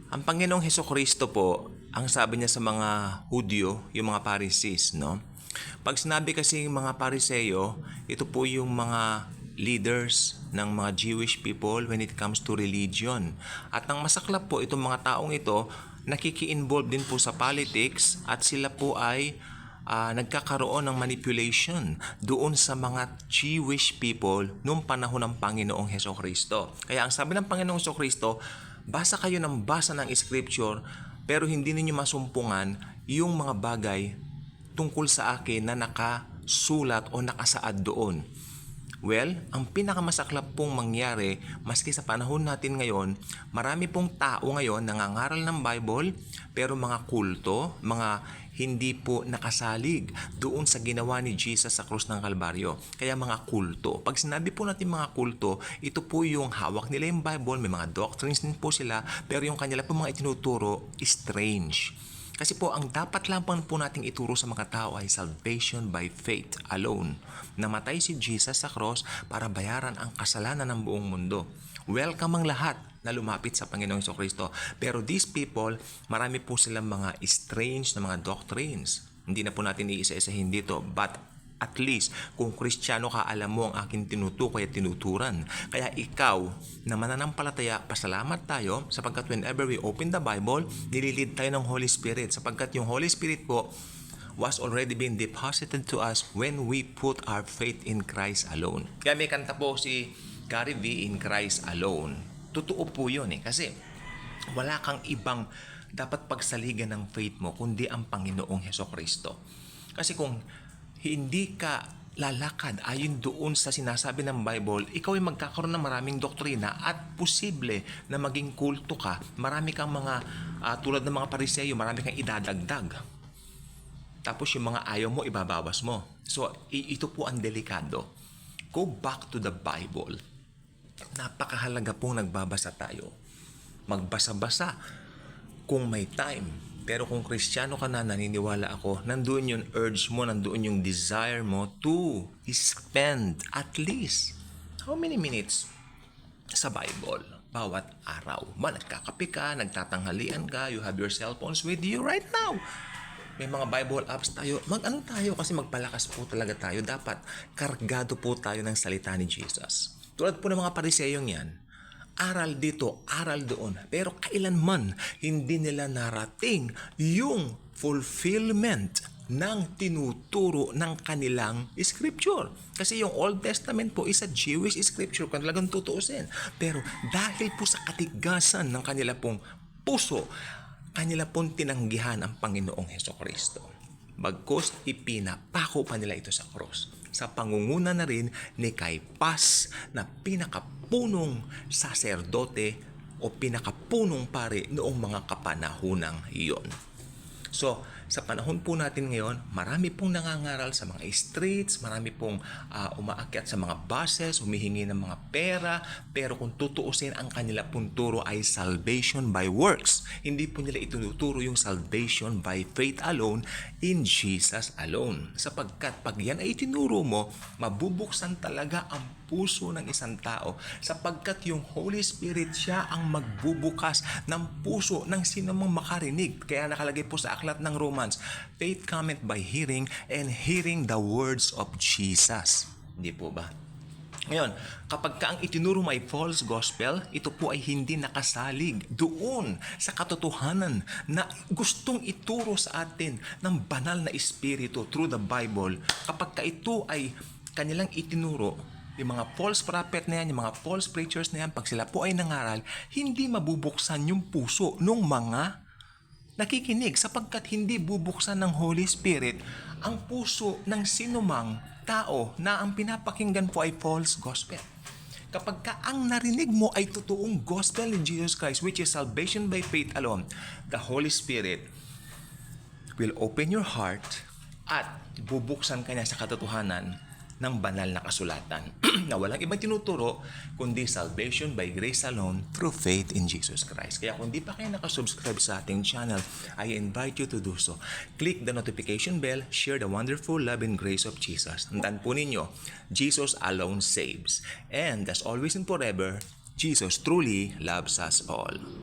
Ang Panginoong Hesukristo po, ang sabi niya sa mga Hudyo, yung mga Pharisees, no? Pag sinabi kasi yung mga Pariseyo, ito po yung mga leaders ng mga Jewish people when it comes to religion. At ang masaklap po, itong mga taong ito, nakiki-involve din po sa politics at sila po ay nagkakaroon ng manipulation doon sa mga Jewish people noong panahon ng Panginoong Hesukristo. Kaya ang sabi ng Panginoong Hesukristo, basa kayo ng basa ng scripture pero hindi ninyo masumpungan yung mga bagay tungkol sa akin na nakasulat o nakasaad doon. Well, ang pinakamasaklap pong mangyari, maski sa panahon natin ngayon, marami pong tao ngayon nangangaral ng Bible, pero mga kulto, mga hindi po nakasalig doon sa ginawa ni Jesus sa krus ng Kalbaryo. Kaya mga kulto. Pag sinabi po natin mga kulto, ito po yung hawak nila yung Bible, may mga doctrines din po sila, pero yung kanila po mga itinuturo, strange. Kasi po, ang dapat lang po nating ituro sa mga tao ay salvation by faith alone. Namatay si Jesus sa cross para bayaran ang kasalanan ng buong mundo. Welcome ang lahat na lumapit sa Panginoong Jesucristo. Pero these people, marami po silang mga strange na mga doctrines. Hindi na po natin iisa-isahin dito, but at least, kung Kristiyano ka, alam mo ang aking tinutukoy at tinuturan. Kaya ikaw, na mananampalataya, pasalamat tayo sapagkat whenever we open the Bible, nililid tayo ng Holy Spirit sapagkat yung Holy Spirit po was already been deposited to us when we put our faith in Christ alone. Kaya may kanta po si Gary V, In Christ Alone. Totoo po yun kasi wala kang ibang dapat pagsaligan ng faith mo kundi ang Panginoong Hesukristo. Kasi kung hindi ka lalakad ayon doon sa sinasabi ng Bible, ikaw ay magkakaroon ng maraming doktrina at posible na maging kulto ka. Marami kang mga, tulad ng mga Pariseyo, marami kang idadagdag. Tapos yung mga ayaw mo, ibabawas mo. So, ito po ang delikado. Go back to the Bible. Napakahalaga pong nagbabasa tayo. Magbasa-basa kung may time. Pero kung Kristiyano ka na, naniniwala ako, nandoon yung urge mo, nandoon yung desire mo to spend at least how many minutes sa Bible bawat araw. Nagkakape ka, nagtatanghalian ka, you have your cell phones with you right now. May mga Bible apps tayo. Mag-ano tayo kasi magpalakas po talaga tayo. Dapat kargado po tayo ng salita ni Jesus. Tulad po ng mga Pariseyong yan, aral dito, aral doon. Pero kailanman hindi nila narating yung fulfillment ng tinuturo ng kanilang scripture. Kasi yung Old Testament po is a Jewish scripture kung talagang tutuusin. Pero dahil po sa katigasan ng kanila pong puso, kanila pong tinanggihan ang Panginoong Hesukristo. Bagkus ipinapako pa nila ito sa cross. Sa pangunguna na rin ni Caiphas na pinakapunong saserdote o pinakapunong pare noong mga kapanahunang iyon. So, sa panahon po natin ngayon, marami pong nangangaral sa mga streets, marami pong umaakyat sa mga buses, humihingi ng mga pera, pero kung tutuusin ang kanila pong turo ay salvation by works. Hindi po nila itinuturo yung salvation by faith alone in Jesus alone. Sapagkat pag yan ay itinuro mo, mabubuksan talaga ang puso ng isang tao sapagkat yung Holy Spirit siya ang magbubukas ng puso ng sino mang makarinig. Kaya nakalagay po sa aklat ng Romans, faith cometh by hearing and hearing the words of Jesus. Hindi po ba? Ngayon, kapag ka ang itinuro mo ay false gospel, ito po ay hindi nakasalig doon sa katotohanan na gustong ituro sa atin ng banal na espiritu through the Bible. Kapag ka ito ay kanilang itinuro, yung mga false prophet na yan, yung mga false preachers na yan, pag sila po ay nangaral, hindi mabubuksan yung puso ng mga nakikinig sapagkat hindi bubuksan ng Holy Spirit ang puso ng sinumang tao na ang pinapakinggan po ay false gospel. Kapag ka ang narinig mo ay totoong gospel ni Jesus Christ, which is salvation by faith alone, the Holy Spirit will open your heart at bubuksan ka niya sa katotohanan ng banal na kasulatan na walang ibang tinuturo kundi salvation by grace alone through faith in Jesus Christ. Kaya kung di pa kayo nakasubscribe sa ating channel, I invite you to do so. Click the notification bell, share the wonderful love and grace of Jesus. Tandaan po ninyo, Jesus alone saves. And as always and forever, Jesus truly loves us all.